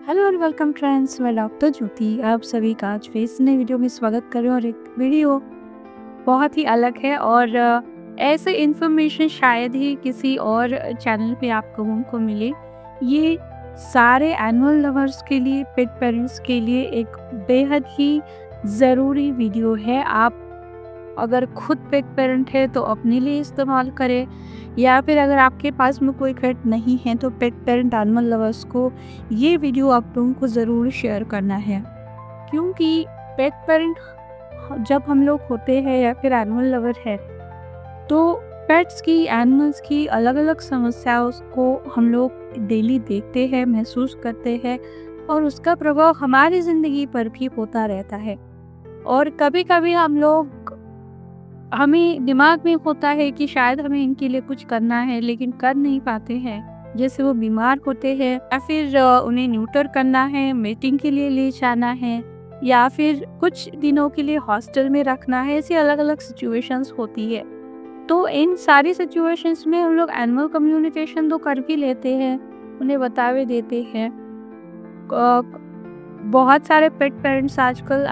Hello और welcome friends, मैं doctor ज्योति आप सभी का आज फिर से नई वीडियो में स्वागत कर रही हूँ। और एक वीडियो बहुत ही अलग है और ऐसे इन्फॉर्मेशन शायद ही किसी और चैनल पे आप लोगों को मिले। ये सारे एनिमल लवर्स के लिए, पेट पेरेंट्स के लिए एक बेहद ही ज़रूरी वीडियो है। आप अगर खुद पेट पेरेंट है तो अपने लिए इस्तेमाल करें, या फिर अगर आपके पास में कोई पेट नहीं है तो पेट पेरेंट एनिमल लवर्स को ये वीडियो आप लोगों को ज़रूर शेयर करना है। क्योंकि पेट पेरेंट जब हम लोग होते हैं या फिर एनिमल लवर है तो पेट्स की, एनिमल्स की अलग अलग समस्याओं को हम लोग डेली देखते हैं, महसूस करते हैं और उसका प्रभाव हमारी ज़िंदगी पर भी होता रहता है। और कभी कभी हमें दिमाग में होता है कि शायद हमें इनके लिए कुछ करना है, लेकिन कर नहीं पाते हैं। जैसे वो बीमार होते हैं या फिर उन्हें न्यूटर करना है, मीटिंग के लिए ले जाना है, या फिर कुछ दिनों के लिए हॉस्टल में रखना है। ऐसी अलग अलग सिचुएशंस होती है। तो इन सारी सिचुएशंस में हम लोग एनिमल कम्युनिकेशन तो कर भी लेते हैं, उन्हें बता भी देते हैं। बहुत सारे पेट पेरेंट्स आजकल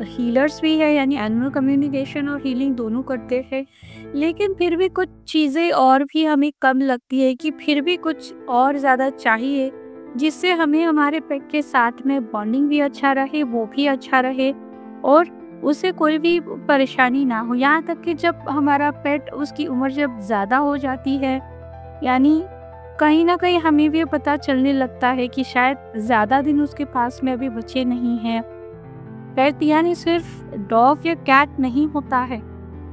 हीलर्स भी है, यानी एनिमल कम्युनिकेशन और हीलिंग दोनों करते हैं। लेकिन फिर भी कुछ चीज़ें और भी हमें कम लगती है कि फिर भी कुछ और ज़्यादा चाहिए, जिससे हमें हमारे पेट के साथ में बॉन्डिंग भी अच्छा रहे, वो भी अच्छा रहे और उसे कोई भी परेशानी ना हो। यहाँ तक कि जब हमारा पेट, उसकी उम्र जब ज़्यादा हो जाती है, यानी कहीं ना कहीं हमें भी पता चलने लगता है कि शायद ज़्यादा दिन उसके पास में अभी बचे नहीं हैं। पेट यानी सिर्फ डॉग या कैट नहीं होता है,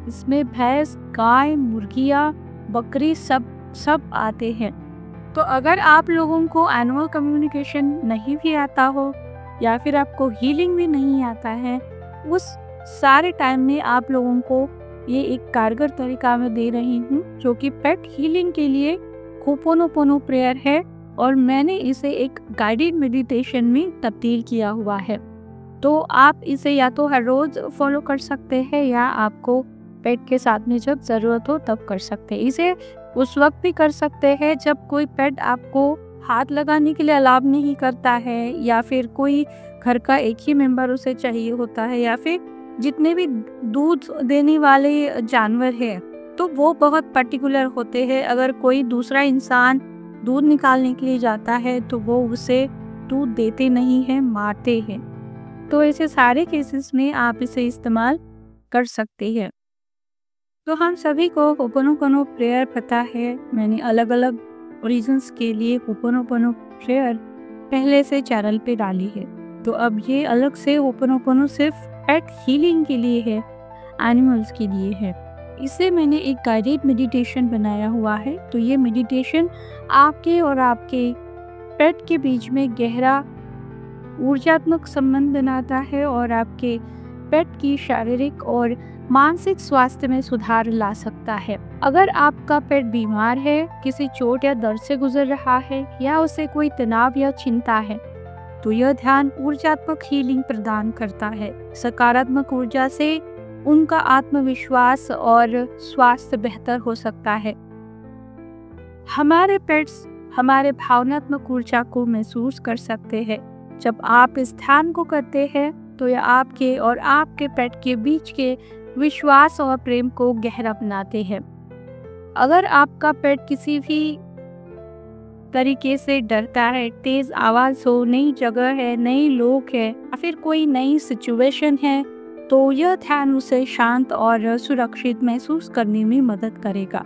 इसमें भैंस, गाय, मुर्गियाँ, बकरी सब आते हैं। तो अगर आप लोगों को एनिमल कम्युनिकेशन नहीं भी आता हो या फिर आपको हीलिंग भी नहीं आता है, उस सारे टाइम में आप लोगों को ये एक कारगर तरीका मैं दे रही हूँ, जो कि पेट हीलिंग के लिए होपोनोपोनो प्रेयर है। और मैंने इसे एक गाइडेड मेडिटेशन में तब्दील किया हुआ है। तो आप इसे या तो हर रोज़ फॉलो कर सकते हैं, या आपको पेट के साथ में जब ज़रूरत हो तब कर सकते हैं। इसे उस वक्त भी कर सकते हैं जब कोई पेट आपको हाथ लगाने के लिए अलाउ नहीं करता है, या फिर कोई घर का एक ही मेंबर उसे चाहिए होता है, या फिर जितने भी दूध देने वाले जानवर हैं तो वो बहुत पर्टिकुलर होते हैं। अगर कोई दूसरा इंसान दूध निकालने के लिए जाता है तो वो उसे दूध देते नहीं हैं, मारते हैं। तो ऐसे सारे केसेस में आप इसे इस्तेमाल कर सकते हैं। तो हम सभी को होपोनोपोनो प्रेयर पता है। मैंने अलग अलग रीजंस के लिए होपोनोपोनो प्रेयर पहले से चैनल पे डाली है। तो अब ये अलग से होपोनोपोनो सिर्फ पेट हीलिंग के लिए है, एनिमल्स के लिए है। इसे मैंने एक गाइडेड मेडिटेशन बनाया हुआ है। तो ये मेडिटेशन आपके और आपके पेट के बीच में गहरा ऊर्जात्मक संबंध बनाता है और आपके पेट की शारीरिक और मानसिक स्वास्थ्य में सुधार ला सकता है। अगर आपका पेट बीमार है, किसी चोट या दर्द से गुजर रहा है, या उसे कोई तनाव या चिंता है, तो यह ध्यान ऊर्जात्मक हीलिंग प्रदान करता है। सकारात्मक ऊर्जा से उनका आत्मविश्वास और स्वास्थ्य बेहतर हो सकता है। हमारे पेट्स हमारे भावनात्मक ऊर्जा को महसूस कर सकते हैं। जब आप इस ध्यान को करते हैं तो यह आपके और आपके पेट के बीच के विश्वास और प्रेम को गहरा बनाते हैं। अगर आपका पेट किसी भी तरीके से डरता है, तेज आवाज हो, नई जगह है, नए लोग हैं, या फिर कोई नई सिचुएशन है, तो यह ध्यान उसे शांत और सुरक्षित महसूस करने में मदद करेगा।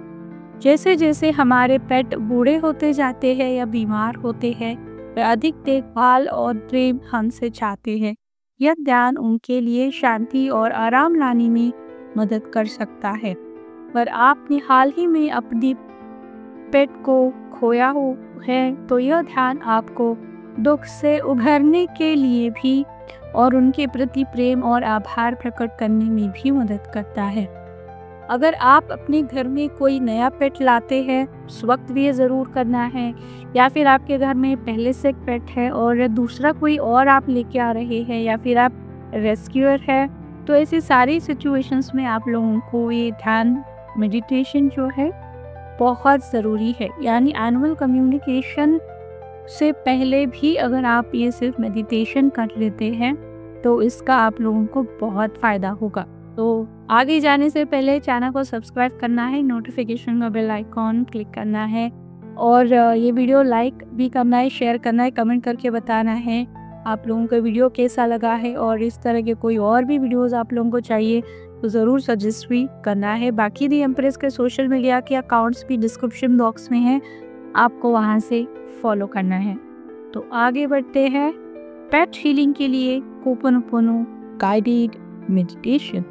जैसे जैसे हमारे पेट बूढ़े होते जाते हैं या बीमार होते हैं, वे अधिक देखभाल और प्रेम हमसे चाहते हैं। यह ध्यान उनके लिए शांति और आराम लाने में मदद कर सकता है। पर आपने हाल ही में अपनी पेट को खोया हो है, तो यह ध्यान आपको दुख से उभरने के लिए भी और उनके प्रति प्रेम और आभार प्रकट करने में भी मदद करता है। अगर आप अपने घर में कोई नया पेट लाते हैं, उस वक्त भी ये ज़रूर करना है। या फिर आपके घर में पहले से एक पेट है और दूसरा कोई और आप लेके आ रहे हैं, या फिर आप रेस्क्यूअर है, तो ऐसी सारी सिचुएशंस में आप लोगों को ये ध्यान मेडिटेशन जो है बहुत ज़रूरी है। यानी एनिमल कम्युनिकेशन से पहले भी अगर आप ये सिर्फ मेडिटेशन कर लेते हैं तो इसका आप लोगों को बहुत फ़ायदा होगा। तो आगे जाने से पहले चैनल को सब्सक्राइब करना है, नोटिफिकेशन का बेल आइकॉन क्लिक करना है और ये वीडियो लाइक भी करना है, शेयर करना है, कमेंट करके बताना है आप लोगों को वीडियो कैसा लगा है और इस तरह के कोई और भी वीडियोस आप लोगों को चाहिए तो ज़रूर सजेस्ट भी करना है। बाकी दी एम्प्रेस के सोशल मीडिया के अकाउंट्स भी डिस्क्रिप्शन बॉक्स में हैं, आपको वहाँ से फॉलो करना है। तो आगे बढ़ते हैं पेट हीलिंग के लिए होपोनोपोनो गाइडेड मेडिटेशन।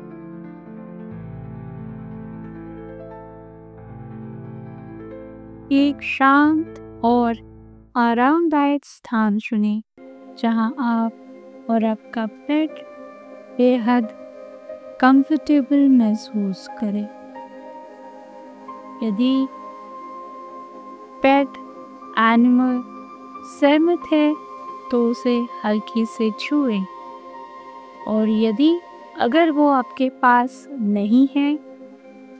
एक शांत और आरामदायक स्थान चुनें जहां आप और आपका पेट बेहद कंफर्टेबल महसूस करें। यदि पेट एनिमल सहमत है तो उसे हल्की से छुएं और यदि अगर वो आपके पास नहीं है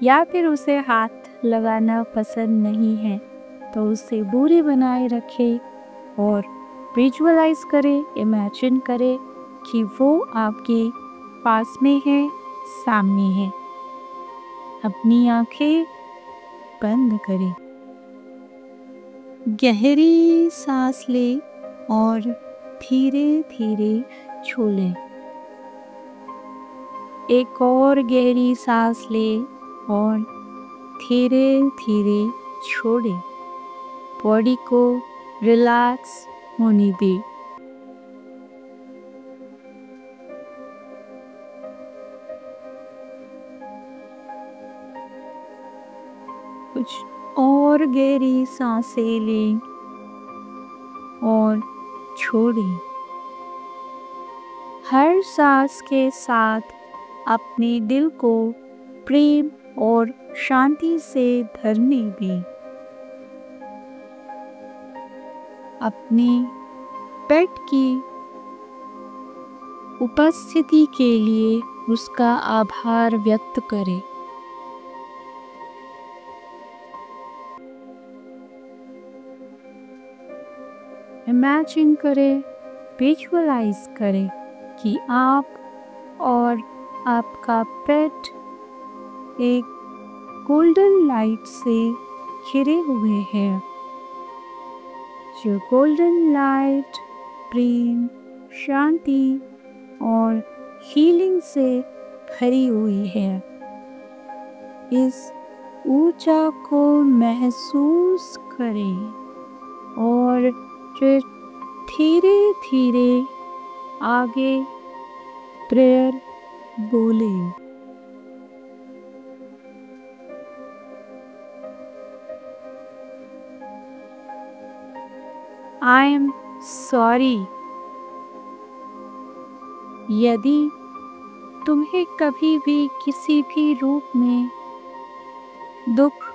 या फिर उसे हाथ लगाना पसंद नहीं है तो उसे दूरी बनाए रखें और विजुअलाइज करें, इमेजिन करें कि वो आपके पास में है, सामने है। अपनी आंखें बंद करें, गहरी सांस लें और धीरे धीरे छोड़ें। एक और गहरी सांस लें और धीरे धीरे छोड़ें। बॉडी को रिलैक्स होने दें। कुछ और गहरी सांसें लें और छोड़ें। हर सांस के साथ अपने दिल को प्रेम और शांति से भरने दें। अपने पेट की उपस्थिति के लिए उसका आभार व्यक्त करें। इमेजिन करें, विजुअलाइज करें कि आप और आपका पेट एक गोल्डन लाइट से घिरे हुए हैं। जो गोल्डन लाइट प्रेम, शांति और हीलिंग से भरी हुई है। इस ऊर्जा को महसूस करें और फिर धीरे धीरे आगे प्रेयर बोलें। I am sorry. यदि तुम्हें कभी भी किसी भी रूप में दुख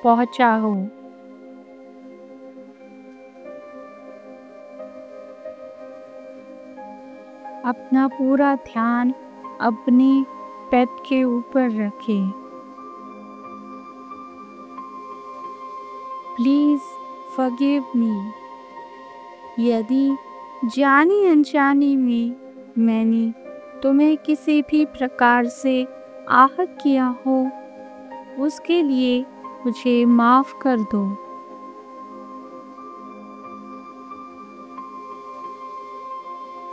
पहुंचा हो, अपना पूरा ध्यान अपने पेट के ऊपर रखें। Please forgive me. यदि जानी अनजानी में मैंने तुम्हें किसी भी प्रकार से आहत किया हो, उसके लिए मुझे माफ कर दो।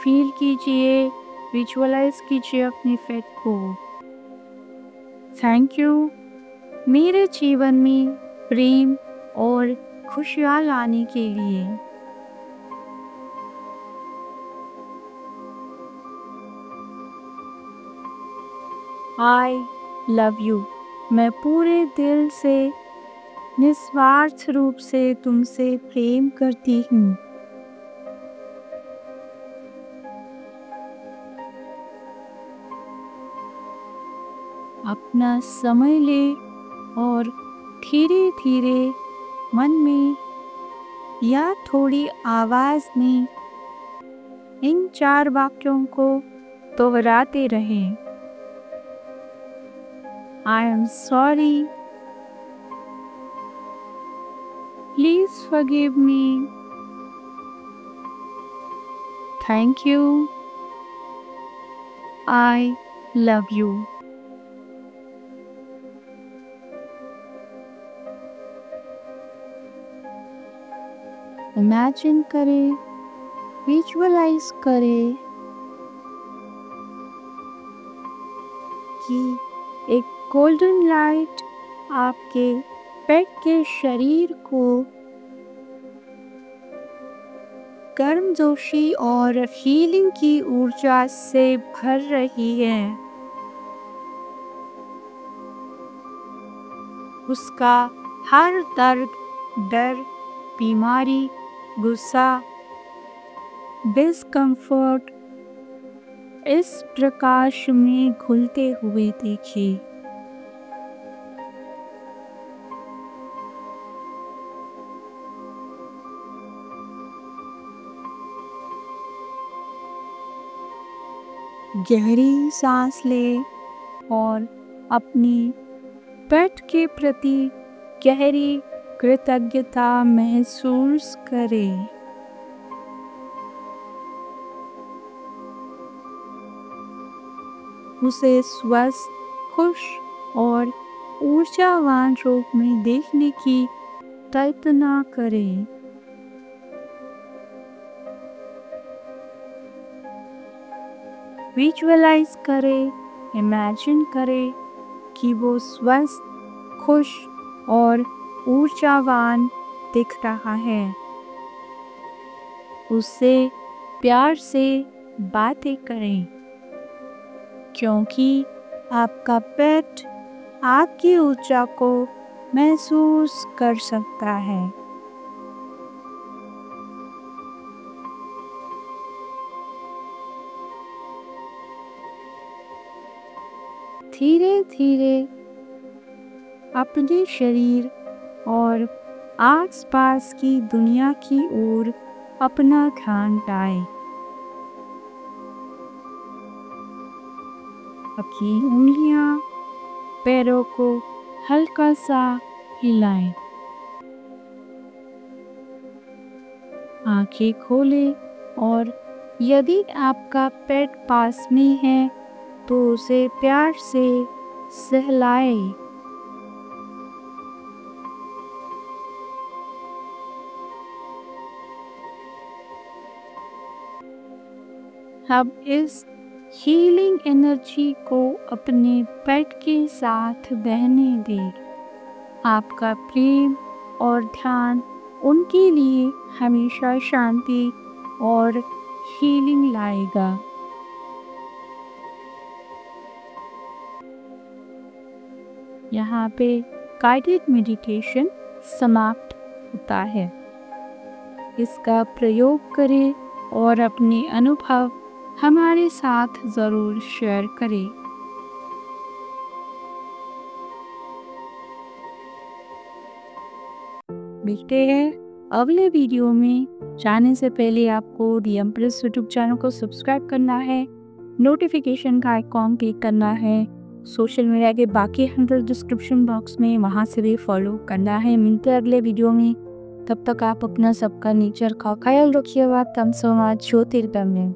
फील कीजिए, विजुअलाइज कीजिए अपने पेट को। थैंक यू मेरे जीवन में प्रेम और खुशहाल आने के लिए। I love you. मैं पूरे दिल से निस्वार्थ रूप से तुमसे प्रेम करती हूँ। अपना समय ले और धीरे धीरे मन में या थोड़ी आवाज में इन 4 वाक्यों को दोहराते रहें। I am sorry. Please forgive me. Thank you, I love you. Imagine करें, विजुअलाइज करें कि एक गोल्डन लाइट आपके पेट के शरीर को गर्मजोशी और हीलिंग की ऊर्जा से भर रही है। उसका हर दर्द, डर, बीमारी, गुस्सा, डिस्कम्फर्ट इस प्रकाश में घुलते हुए देखिए। गहरी सांस लें और अपनी पेट के प्रति गहरी कृतज्ञता महसूस करें। उसे स्वस्थ, खुश और ऊर्जावान रूप में देखने की कल्पना करें। विजुअलाइज करें, इमेजिन करें कि वो स्वस्थ, खुश और ऊर्जावान दिख रहा है। उससे प्यार से बातें करें, क्योंकि आपका पेट आपकी ऊर्जा को महसूस कर सकता है। धीरे धीरे अपने शरीर और आसपास की दुनिया की ओर अपना ध्यान लाएं। अपनी उंगलियां, पैरों को हल्का सा हिलाएं। आंखें खोलें और यदि आपका पेट पास में है तो उसे प्यार से सहलाएं। अब इस हीलिंग एनर्जी को अपने पेट के साथ बहने दें। आपका प्रेम और ध्यान उनके लिए हमेशा शांति और हीलिंग लाएगा। यहाँ पे गाइडेड मेडिटेशन समाप्त होता है। इसका प्रयोग करें और अपने अनुभव हमारे साथ ज़रूर शेयर करें। मिलते हैं अगले वीडियो में। जाने से पहले आपको दी एम्प्रेस यूट्यूब चैनल को सब्सक्राइब करना है, नोटिफिकेशन का आइकॉन क्लिक करना है, सोशल मीडिया के बाकी हैंडल डिस्क्रिप्शन बॉक्स में, वहाँ से भी फॉलो करना है। मिलते हैं अगले वीडियो में। तब तक आप अपना सबका नेचर का ख्याल रखिएगा। Thanks so much. ज्योतिर्गमय।